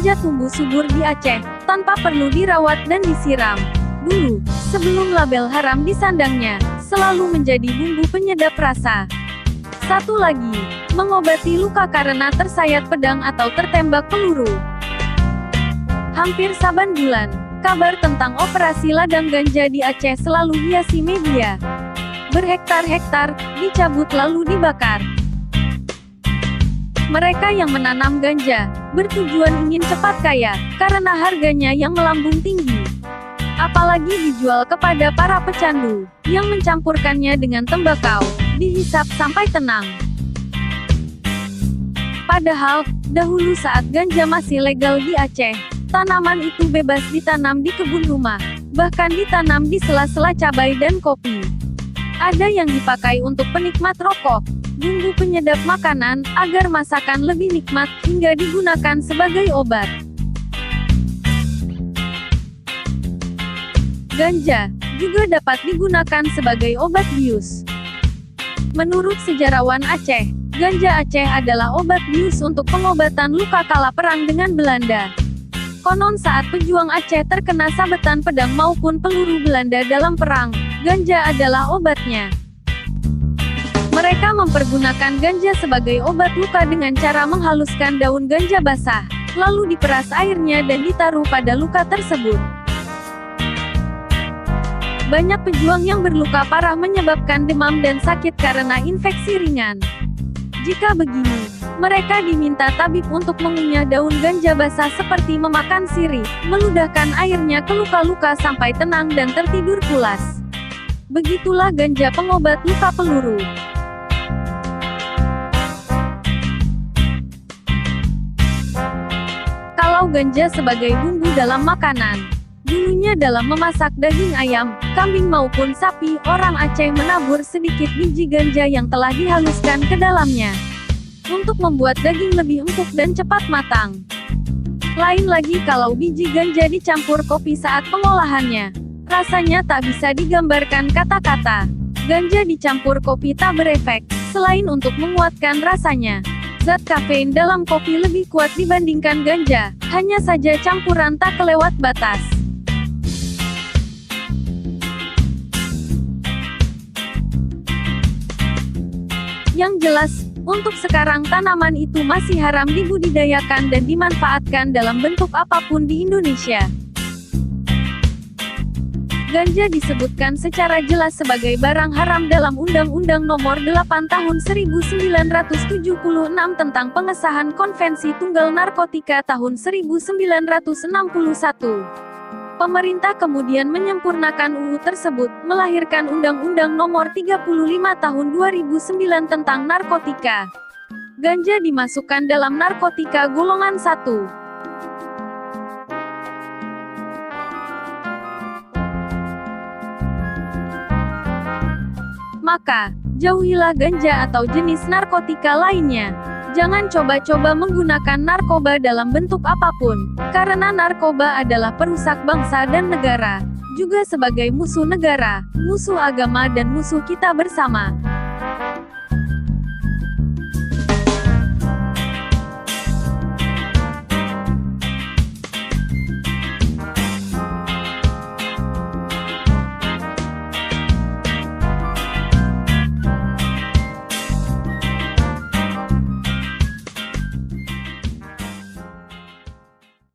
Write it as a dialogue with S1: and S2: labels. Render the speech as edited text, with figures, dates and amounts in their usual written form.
S1: ganja tumbuh subur di Aceh, tanpa perlu dirawat dan disiram. Dulu, sebelum label haram disandangnya, selalu menjadi bumbu penyedap rasa. Satu lagi, mengobati luka karena tersayat pedang atau tertembak peluru. Hampir saban bulan, kabar tentang operasi ladang ganja di Aceh selalu hiasi media. Berhektar-hektar, dicabut lalu dibakar. Mereka yang menanam ganja, bertujuan ingin cepat kaya, karena harganya yang melambung tinggi. Apalagi dijual kepada para pecandu, yang mencampurkannya dengan tembakau, dihisap sampai tenang. Padahal, dahulu saat ganja masih legal di Aceh, tanaman itu bebas ditanam di kebun rumah, bahkan ditanam di sela-sela cabai dan kopi. Ada yang dipakai untuk penikmat rokok, bumbu penyedap makanan, agar masakan lebih nikmat, hingga digunakan sebagai obat. Ganja juga dapat digunakan sebagai obat bius. Menurut sejarawan Aceh, ganja Aceh adalah obat bius untuk pengobatan luka kala perang dengan Belanda. Konon saat pejuang Aceh terkena sabetan pedang maupun peluru Belanda dalam perang, ganja adalah obatnya. Mereka mempergunakan ganja sebagai obat luka dengan cara menghaluskan daun ganja basah, lalu diperas airnya dan ditaruh pada luka tersebut. Banyak pejuang yang berluka parah menyebabkan demam dan sakit karena infeksi ringan. Jika begini, mereka diminta tabib untuk mengunyah daun ganja basah seperti memakan sirih, meludahkan airnya ke luka-luka sampai tenang dan tertidur pulas. Begitulah ganja pengobat luka peluru. Kalau ganja sebagai bumbu dalam makanan, dulunya dalam memasak daging ayam, kambing maupun sapi, orang Aceh menabur sedikit biji ganja yang telah dihaluskan ke dalamnya, untuk membuat daging lebih empuk dan cepat matang. Lain lagi kalau biji ganja dicampur kopi saat pengolahannya, rasanya tak bisa digambarkan kata-kata. Ganja dicampur kopi tak berefek, selain untuk menguatkan rasanya. Zat kafein dalam kopi lebih kuat dibandingkan ganja, hanya saja campuran tak kelewat batas. Yang jelas, untuk sekarang tanaman itu masih haram dibudidayakan dan dimanfaatkan dalam bentuk apapun di Indonesia. Ganja disebutkan secara jelas sebagai barang haram dalam Undang-Undang Nomor 8 Tahun 1976 tentang Pengesahan Konvensi Tunggal Narkotika tahun 1961. Pemerintah kemudian menyempurnakan UU tersebut, melahirkan Undang-Undang Nomor 35 Tahun 2009 tentang narkotika. Ganja dimasukkan dalam narkotika golongan 1. Maka, jauhilah ganja atau jenis narkotika lainnya. Jangan coba-coba menggunakan narkoba dalam bentuk apapun, karena narkoba adalah perusak bangsa dan negara, juga sebagai musuh negara, musuh agama dan musuh kita bersama.